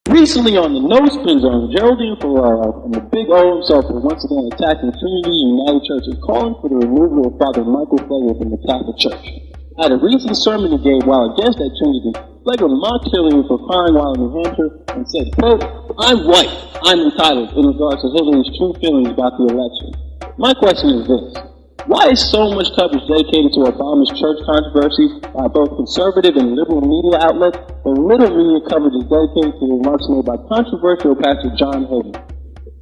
Recently on the No Spin Zone, Geraldine Ferraro and the Big O himself were once again attacking Trinity United Church and calling for the removal of Father Michael Pfleger from the Catholic Church. At a recent sermon he gave while against that Trinity, Pfleger mocked Hillary for crying while in New Hampshire and said, quote, "I'm white, I'm entitled," in regards to Hillary's true feelings about the election. My question is this: why is so much coverage dedicated to Obama's church controversy by both conservative and liberal media outlets, but little media coverage is dedicated to the remarks made by controversial Pastor John Hagan?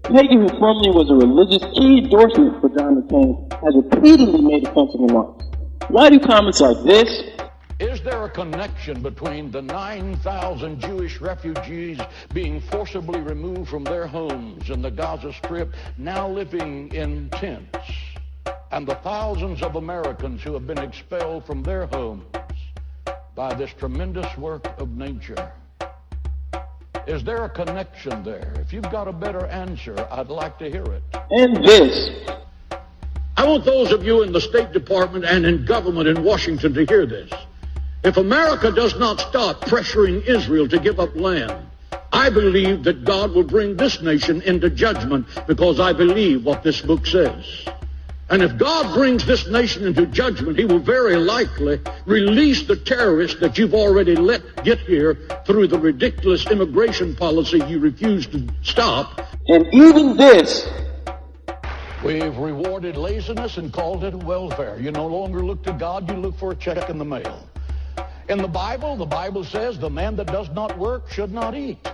Hagan, who formerly was a religious key endorsement for John McCain, has repeatedly made offensive remarks. Why do comments like this? Is there a connection between the 9,000 Jewish refugees being forcibly removed from their homes in the Gaza Strip, now living in tents, and the thousands of Americans who have been expelled from their homes by this tremendous work of nature? Is there a connection there? If you've got a better answer, I'd like to hear it. And this. I want those of you in the State Department and in government in Washington to hear this. If America does not stop pressuring Israel to give up land, I believe that God will bring this nation into judgment, because I believe what this book says. And if God brings this nation into judgment, he will very likely release the terrorists that you've already let get here through the ridiculous immigration policy you refuse to stop. And even this. We've rewarded laziness and called it welfare. You no longer look to God, you look for a check in the mail. In the Bible says the man that does not work should not eat.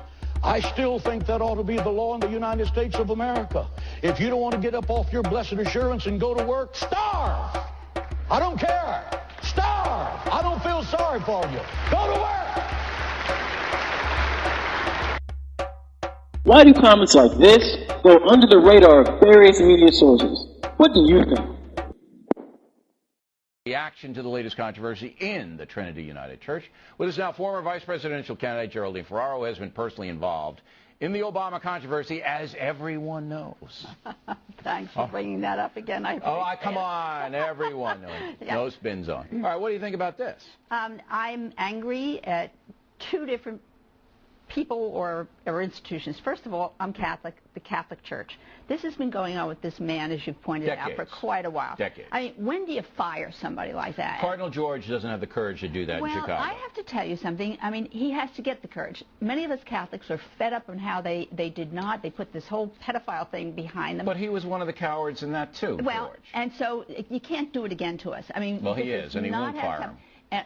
I still think that ought to be the law in the United States of America. If you don't want to get up off your blessed assurance and go to work, starve. I don't care. Starve. I don't feel sorry for you. Go to work. Why do comments like this go under the radar of various media sources? What do you think? Reaction to the latest controversy in the Trinity United Church. With us now, former vice presidential candidate Geraldine Ferraro has been personally involved in the Obama controversy, as everyone knows. Thanks for bringing that up again. Come on, everyone knows. Yeah. No spin zone. All right, what do you think about this? I'm angry at two different people or institutions. First of all, I'm Catholic, the Catholic Church. This has been going on with this man, as you've pointed out, for quite a while. Decades. I mean, when do you fire somebody like that? Cardinal George doesn't have the courage to do that in Chicago. Well, I have to tell you something. I mean, he has to get the courage. Many of us Catholics are fed up on how they did not. They put this whole pedophile thing behind them. But he was one of the cowards in that, too, Well, George. And so you can't do it again to us. I mean, well, he is, and he won't fire him.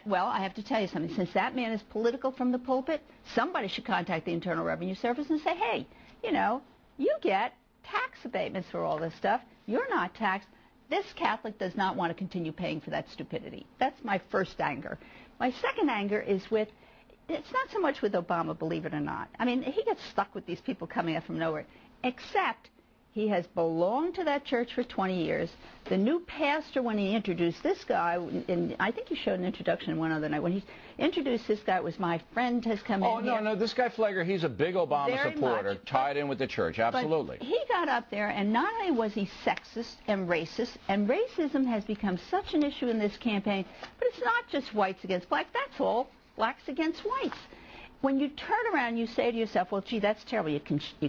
Well, I have to tell you something. Since that man is political from the pulpit, somebody should contact the Internal Revenue Service and say, hey, you know, you get tax abatements for all this stuff. You're not taxed. This Catholic does not want to continue paying for that stupidity. That's my first anger. My second anger is with, it's not so much with Obama, believe it or not. I mean, he gets stuck with these people coming up from nowhere, except he has belonged to that church for 20 years. The new pastor, when he introduced this guy, and I think he showed an introduction one other night, when he introduced this guy, it was my friend has come in here. Oh, no, this guy Pfleger, he's a big Obama supporter, tied in with the church, absolutely. But he got up there, and not only was he sexist and racism has become such an issue in this campaign, but it's not just whites against blacks, that's all, blacks against whites. When you turn around and you say to yourself, well, gee, that's terrible, you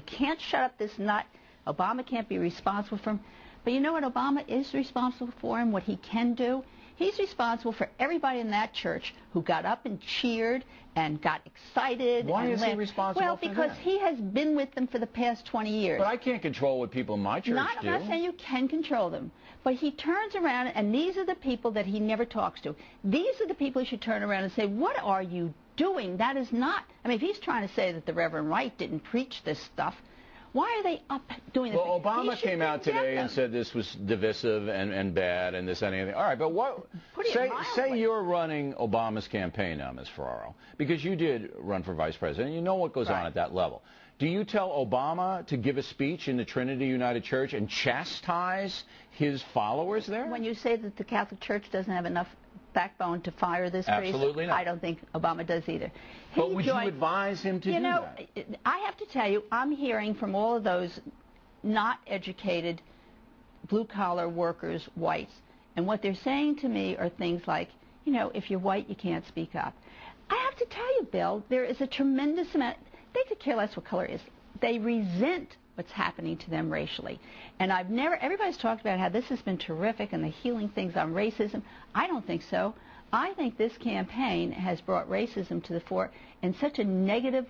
can't shut up this nut, Obama can't be responsible for him. But you know what Obama is responsible for and what he can do? He's responsible for everybody in that church who got up and cheered and got excited. Why is he responsible for that? Well, because he has been with them for the past 20 years. But I can't control what people in my church do. I'm not saying you can control them. But he turns around, and these are the people that he never talks to. These are the people he should turn around and say, what are you doing? That is not, I mean, if he's trying to say that the Reverend Wright didn't preach this stuff, why are they up doing this? Well, Obama came out today and said this was divisive and bad and this and anything. All right, but what? Say you're running Obama's campaign now, Ms. Ferraro, because you did run for vice president. You know what goes on at that level. Do you tell Obama to give a speech in the Trinity United Church and chastise his followers there? When you say that the Catholic Church doesn't have enough backbone to fire this priest? Absolutely not. I don't think Obama does either. But would you advise him to do that? You know, I have to tell you, I'm hearing from all of those not educated blue-collar workers, whites, and what they're saying to me are things like, you know, if you're white, you can't speak up. I have to tell you, Bill, there is a tremendous amount. they could care less what color it is. They resent what's happening to them racially. And everybody's talked about how this has been terrific and the healing things on racism. I don't think so. I think this campaign has brought racism to the fore in such a negative,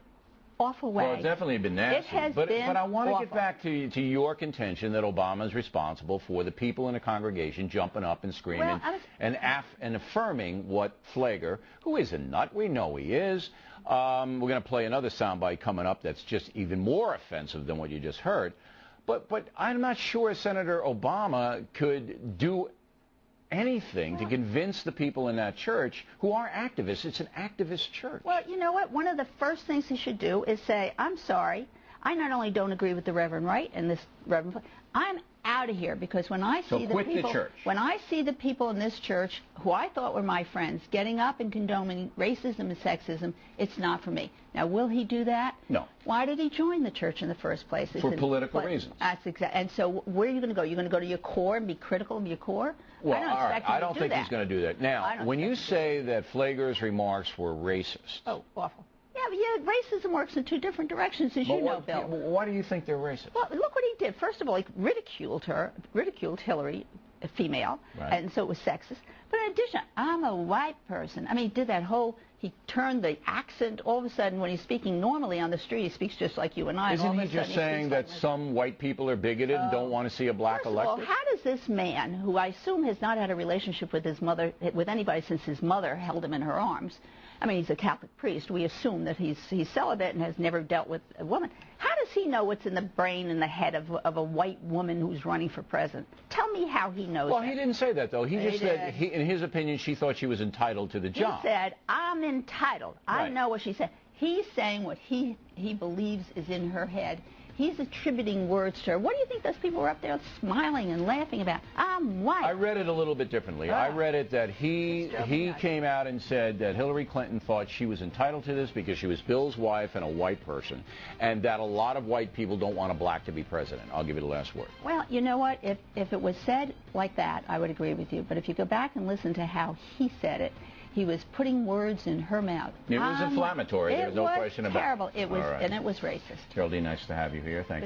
awful way. Well, it's definitely been nasty. It has but I want to awful. get back to your contention that Obama is responsible for the people in the congregation jumping up and screaming and affirming what Pfleger, who is a nut, we know he is. We're going to play another soundbite coming up that's just even more offensive than what you just heard. But I'm not sure Senator Obama could do anything to convince the people in that church who are activists. It's an activist church. Well, you know what? One of the first things he should do is say, I'm sorry. I not only don't agree with the Reverend Wright and this Reverend, I'm out of here, because when I see when I see the people in this church who I thought were my friends getting up and condoning racism and sexism, it's not for me. Now, will he do that? No. Why did he join the church in the first place? For political reasons. That's exactly. And so, where are you going to go? You're going to go to your core and be critical of your core? Well, I don't think he's going to do that. Now, when you say that Pfleger's remarks were racist. Oh, awful. Yeah, racism works in two different directions, as you know, Bill. Why do you think they're racist? Well, look what he did. First of all, he ridiculed Hillary, a female, and so it was sexist. But in addition, I'm a white person. I mean, he did that whole, he turned the accent. All of a sudden, when he's speaking normally on the street, he speaks just like you and I. Isn't he just saying that some white people are bigoted and don't want to see a black elected? Well, how does this man, who I assume has not had a relationship with his mother, with anybody since his mother held him in her arms, I mean, he's a Catholic priest. We assume that he's celibate and has never dealt with a woman. How does he know what's in the brain and the head of a white woman who's running for president? Tell me how he knows Well, that. he didn't say that, though. He just said, in his opinion, she thought she was entitled to the job. He said, I'm entitled. I know what she said. He's saying what he believes is in her head. He's attributing words to her. What do you think those people were up there smiling and laughing about? I'm white. I read it a little bit differently. I read it that he came out and said that Hillary Clinton thought she was entitled to this because she was Bill's wife and a white person, and that a lot of white people don't want a black to be president. I'll give you the last word. Well, you know what? If it was said like that, I would agree with you. But if you go back and listen to how he said it, he was putting words in her mouth. It was inflammatory. There's no question about it. It was terrible. It was, and it was racist. Geraldine, nice to have you here. Thank you.